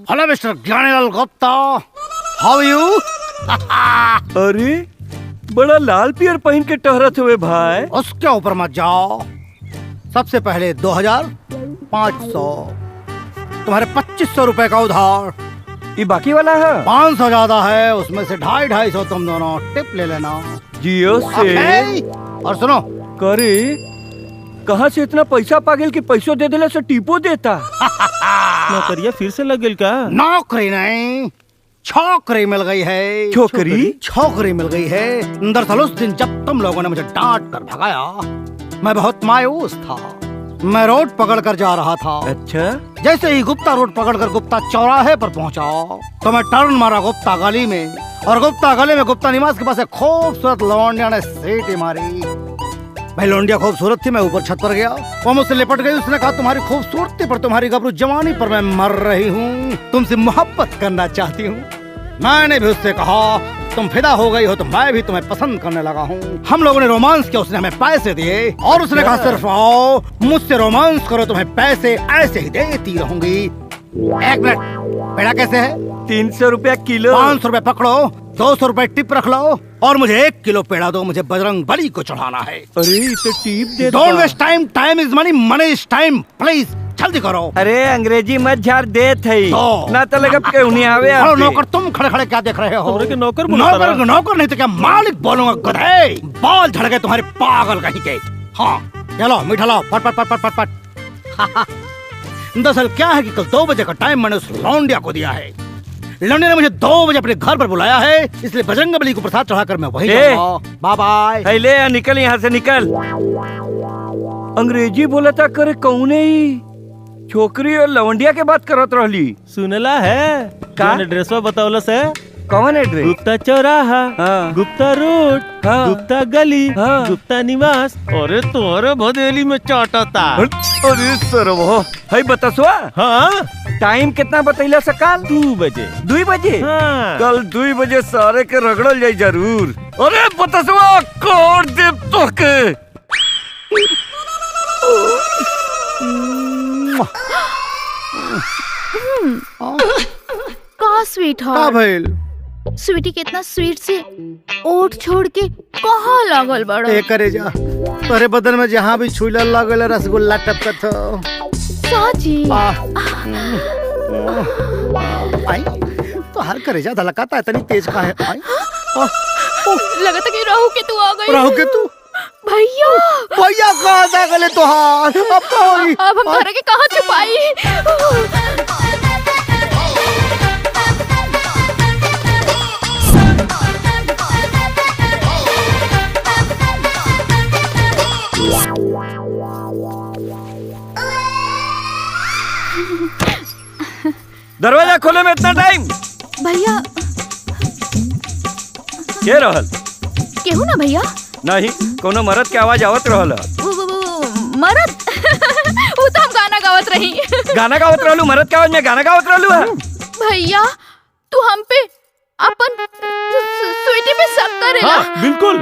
Hello mister Gyanilal Gupta, how you? अरे बड़ा लाल पियर पहन के टहरत हुए भाई। उसके ऊपर मत जाओ। सबसे पहले 2500, तुम्हारे 2500 रुपए का उधार। ये बाकी वाला है? 500 ज्यादा है, उसमें से 250-250 तुम दोनों टिप ले लेना। जियो से। और सुनो, करे कहाँ से इतना पैसा पागल कि पैसों दे देला से टिपो देता। नौकरिया फिर से लग गई का? नौकरी नहीं, छोकरी मिल गई है। छोकरी? छोकरी मिल गई है। दरअसल उस दिन जब तुम लोगों ने मुझे डांट कर भगाया, मैं बहुत मायूस था। मैं रोड पकड़ कर जा रहा था। अच्छा। जैसे ही गुप्ता रोड पकड़कर गुप्ता चौराहे पर पहुंचा तो मैं टर्न मारा गुप्ता गली में, और गुप्ता गली में गुप्ता निवास के पास एक खूबसूरत लौंडिया ने सीटी मारी। भाई लौंडिया खूबसूरत थी, मैं ऊपर छत पर गया, वो मुझसे लिपट गई। उसने कहा तुम्हारी खूबसूरती पर, तुम्हारी गबरू जवानी पर मैं मर रही हूँ, तुमसे मोहब्बत करना चाहती हूँ। मैंने भी उससे कहा तुम फिदा हो गई हो तो मैं भी तुम्हें पसंद करने लगा हूँ। हम लोगों ने रोमांस किया, उसने हमें पैसे दिए और उसने कहा सिर्फ आओ मुझसे रोमांस करो, तुम्हें पैसे ऐसे ही देती रहूंगी। एक मिनट, पेड़ा कैसे है? 300 रुपया किलो। 500 रुपए पकड़ो, 200 रुपए टिप रख लो और मुझे 1 किलो पेड़ा दो, मुझे बजरंग बली को चढ़ाना है। अरे तो टिप दे। Don't waste time, time is money, money is time, please जल्दी करो। अरे अंग्रेजी मत झाड़ देत है तो। ना तो लगा के उन्हें आवे। हेलो नौकर, तुम खड़े खड़े क्या देख रहे हो? के नौकर नौकर नहीं तो क्या मालिक बोलूंगा, गधे। बाल झड़ गए तुम्हारे पागल कहीं के। हाँ चलो मीठा लाओ, पट पट पट पट पट पट। दरअसल क्या है कि कल 2 बजे का टाइम मैंने उस लौंडिया को दिया है। लौंडिया ने मुझे 2 बजे अपने घर पर बुलाया है, इसलिए बजरंग बली को प्रसाद चढ़ाकर मैं वहीं जाऊंगा। Bye bye. ले निकल यहाँ से निकल। अंग्रेजी बोला था करे कौने ही छोकरी और लवंडिया के बात करत रहली। सुनला है का? ड्रेसवा बतावलस है। कौन एड्रेस? गुप्ता चौराहा, हाँ। गुप्ता रोड, हाँ। गुप्ता गली, हाँ। गुप्ता निवास। अरे तुम्हारे भदेली में चाटता। अरे सरवो है बतसवा। हाँ टाइम कितना बतैला सकाल? 2 बजे। 2 बजे? हाँ। कल 2 बजे सारे के रगड़ल जाई जरूर। अरे बतसवा कोड दे तो के। का स्वीट का हार्ट, भइल? स्वीटी कितना स्वीट से ओठ छोड़ के कहाँ लागल बड़ा। ए करे जा, तोरे बदन में जहाँ भी छुईला लागल रसगुल्ला टपकत हो। साची आई तो हर करे जा धलकाता है, इतनी तेज का है। आई लगता कि राहु के तू आ गई। राहु के तू? भैया भैया कहाँ जा गले तोहार? अब का होई? अब हम घर के कहाँ छुपाई। दरवाजा खोले में इतना टाइम? भैया के रहल? केहू ना भैया। नहीं कोनो मर्द के आवाज आवत रहल। मरद वो तो हम गाना गावत रही। गाना गावत रहलू? मर्द के आवाज में गाना गावत रहलू है? भैया तू हम पे अपन स्वीटी पे शक करेला? हाँ, बिल्कुल।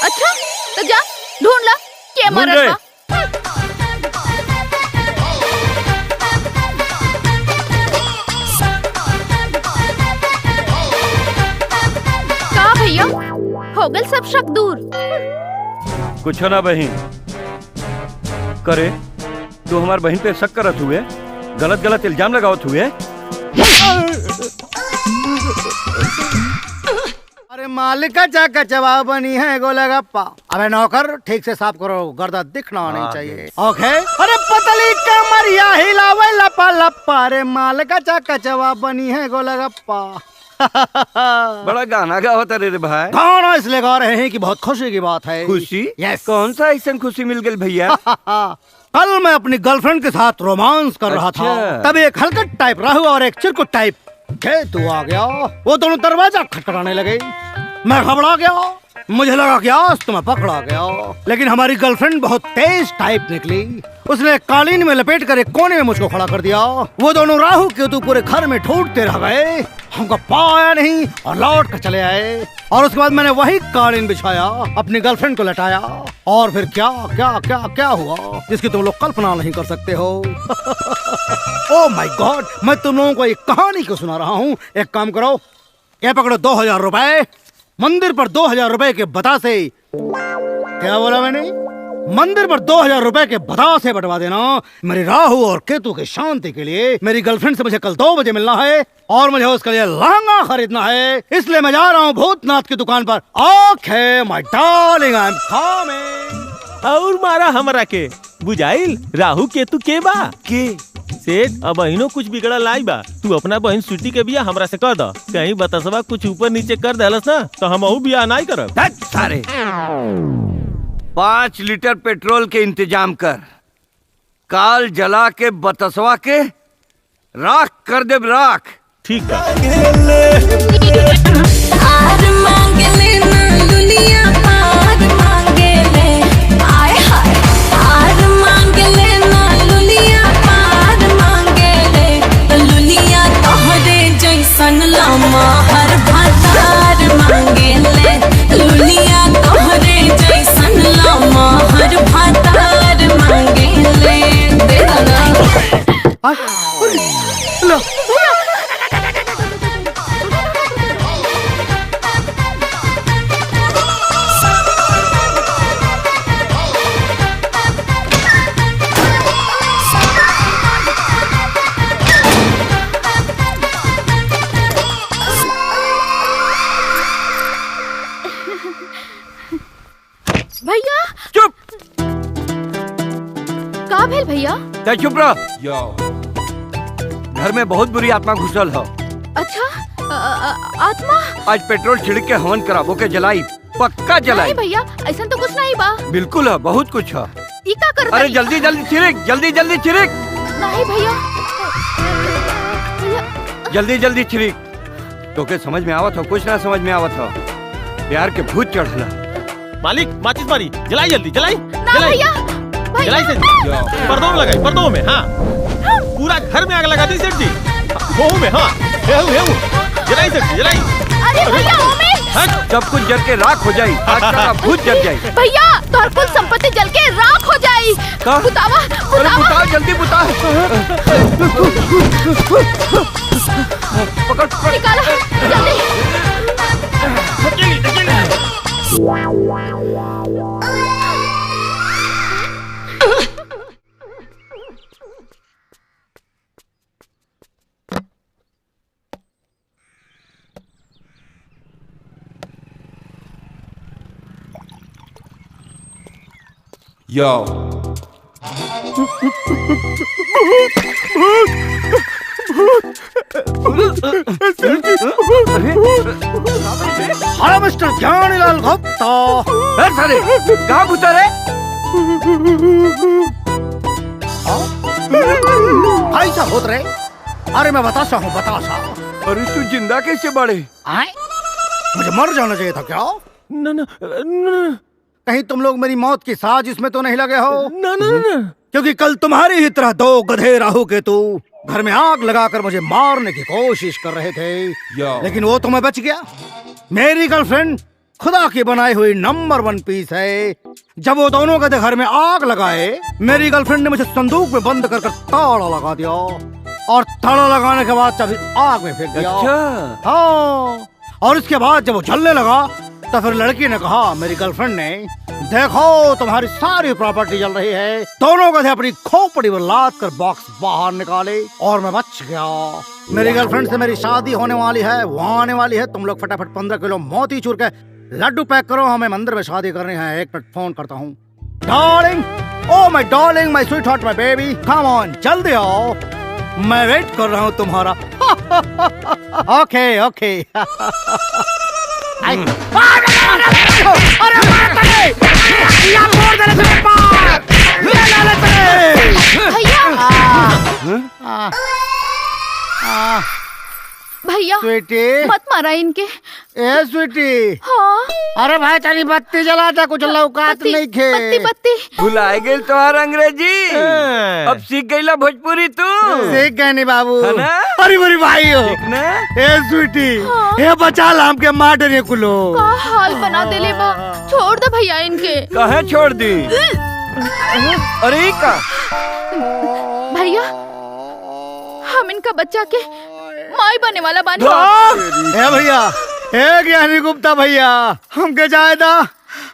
अच्छा तो जा ढूंढ ला के ढूंढ मरद गए। बा। का भैया हो गल सब शक दूर? कुछ ना बहन करे, तू हमार बहन पे शक करत हुए, गलत गलत इल्जाम लगावत हुए। अरे मालिक का चा कचवा बनी है गोलगप्पा। अबे नौकर ठीक से साफ करो, गर्दा दिखना नहीं चाहिए। ओके। अरे पतली कमरिया हिलावे लपा लपा, अरे मालिक का चा कचवा बनी है गोलगप्पा। बड़ा गाना गावत रे भाई। गाना इसलिए गा रहे हैं कि बहुत खुशी की बात है। खुशी? यस। कौन सा ऐसा खुशी मिल गई भैया? कल मैं अपनी गर्लफ्रेंड के साथ रोमांस कर रहा था, अच्छा। तब एक हलकट टाइप राहु और एक चिरकुट टाइप तू आ गया। वो दोनों दरवाजा खटखटाने लगे। मैं घबरा गया, मुझे लगा कि आज तो मैं पकड़ा गया। लेकिन हमारी गर्लफ्रेंड बहुत तेज टाइप निकली। उसने कालीन में लपेट कर एक कोने में मुझको खड़ा कर दिया। वो दोनों राहु केतु पूरे घर में ढूंढते रह गए, हमको पाया नहीं और लौट कर चले आए। और उसके बाद मैंने वही कालीन बिछाया, अपनी गर्लफ्रेंड को लटाया, और फिर क्या क्या क्या क्या हुआ जिसकी तुम लोग कल्पना नहीं कर सकते हो। ओह माय गॉड, मैं तुम लोगों को एक कहानी क्यों सुना रहा हूँ। एक काम करो, ये पकड़ो 2000 रुपए, मंदिर पर 2000 रुपए के बतासे। क्या बोला मैंने? मंदिर पर 2000 रुपए के बतासे बंटवा देना मेरी राहु और केतु की शांति के लिए। मेरी गर्लफ्रेंड से मुझे कल 2 बजे मिलना है और मुझे उसके लिए लहंगा खरीदना है, इसलिए मैं जा रहा हूँ भूतनाथ की दुकान पर। ओके माय डार्लिंग, आई एम कमिंग। और मारा हमरा के बुझाइल राहु केतु के बा के सेठ। अब अहिनो कुछ बिगड़ा लाई बा। तू अपना बहन स्वीटी के बिया हमरा से कर द। कहीं बतसवा कुछ ऊपर नीचे कर देलस ना तो हम बिया नहीं करब। सारे 5 लीटर पेट्रोल के इंतजाम कर, काल जला के बतसवा के राख कर दे राख। ठीक है। आर मांगले ना दुनिया पार मांगले, आय हाय आर मांगले ना दुनिया पार मांगले, दुनिया तोहरे जैसन लामा हर भातार मांगले, दुनिया तोहरे जैसन लामा हर भातार मांगले। दे दो ना। लो। भैया चुप। का भेल भैया? ते चुप रह। घर में बहुत बुरी आत्मा घुसल है। अच्छा आत्मा? आज पेट्रोल छिड़क के हवन कराबो के जलाई, पक्का जलाई। नहीं भैया, ऐसा तो कुछ नहीं बा। बिल्कुल है, बहुत कुछ है। ई का कर? अरे जल्दी जल्दी छिड़क, जल्दी जल्दी छिड़क। नहीं भैया, जल्दी जल्दी छिड़क। तो के समझ में आवत हो? कुछ ना समझ में आवत हो। प्यार के भूत चढ़ला। मालिक माचिस मारी, जलाई जल्दी जलाई। ना भैया, जलाई से पर्दों में लगाई, पर्दों में। हाँ पूरा घर में आग लगा दी सेठ जी। वो में हाँ जलाई सेठ जी जलाई। अरे भैया सब कुछ जल के राख हो जाई। आज का भूत जल जाई। भैया तोहर कुल संपत्ति जल के राख हो जाई। का? बुतावा अरे बुता, जल्दी बुता। पकड़ पकड़। निकालो जल्दी। Yo. हाँ मिस्टर ज्ञानीलाल गुप्ता। सारे कहाँ भूता रे? भाई साहब भूत रे? अरे मैं बतासा हूँ, बतासा। अरे तू जिंदा कैसे बढ़े? आए? मुझे मर जाना चाहिए था क्या? न कहीं तुम लोग मेरी मौत की साजिश में तो नहीं लगे हो? न क्योंकि कल तुम्हारी ही तरह 2 गधे राहु केतु घर में आग लगाकर मुझे मारने की कोशिश कर रहे थे, लेकिन वो तो मैं बच गया। मेरी गर्लफ्रेंड खुदा की बनाई हुई नंबर 1 पीस है। जब वो दोनों गधे घर में आग लगाए, मेरी गर्लफ्रेंड ने मुझे संदूक में बंद कर ताला लगा दिया, और ताला लगाने के बाद तभी आग में फेंक दिया। अच्छा। हाँ, और इसके बाद जब वो जलने लगा तो फिर लड़की ने कहा, मेरी गर्लफ्रेंड ने, देखो तुम्हारी सारी प्रॉपर्टी जल रही है। दोनों गधे अपनी खोपड़ी पर लाद कर बॉक्स बाहर निकाले और मैं बच गया। मेरी गर्लफ्रेंड से मेरी शादी होने वाली है, वो आने वाली है। तुम लोग फटाफट 15 किलो मोतीचूर के लड्डू पैक करो, हमें मंदिर में शादी करनी है। 1 मिनट फोन करता हूँ। Darling, oh my darling, my sweet heart, my baby, come on, जल्दी आओ, मैं वेट कर रहा हूँ तुम्हारा। ओके ओके। भैया स्वीटी मत मारा इनके। ए स्वीटी, हाँ अरे भाई तेरी बत्ती जला दे, कुछ लौकात बत्ती नहीं खे। बत्ती बत्ती। भुलाए गेल तोहार अंग्रेजी। अब सीख गईला भोजपुरी तू। सीख गए नी बाबू। है ना? अरे मेरी भाई हो। ठीक ना? ए स्वीटी, ए बचा ला हमके मार डरे कुलो। का हाल बना देले बा। छोड़ दे भैया इनके। कहे छोड़ दी? अरे का भैया हम इनका बच्चा के माई बने वाला बानी। ए भैया, ए ज्ञानी गुप्ता भैया, हमके जाए दा,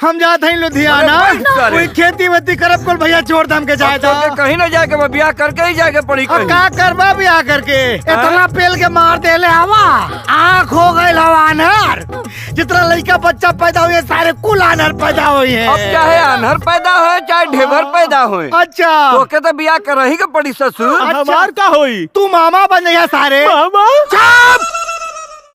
हम जाते हैं लुधियाना। अरे बस सारे। कोई खेती वेती करब कुल भैया, छोड़ दे हमके जाए दा। कहीं ना जाके मैं ब्याह करके ही जाके पड़ी और कहीं। का करबा ब्याह करके? इतना पेल के मार देले हवा, आँख हो गए हवा अनहर। जितना लड़का बच्चा पैदा हुए सारे कुल अनहर पैदा हुए हैं। अब चाहे अनहर पैदा हो चाहे ढेबर पैदा हो, अच्छा तोके तो ब्याह कर ही के पड़ी ससुर। हमार का होई? तू मामा बन गया सारे। मामा चुप!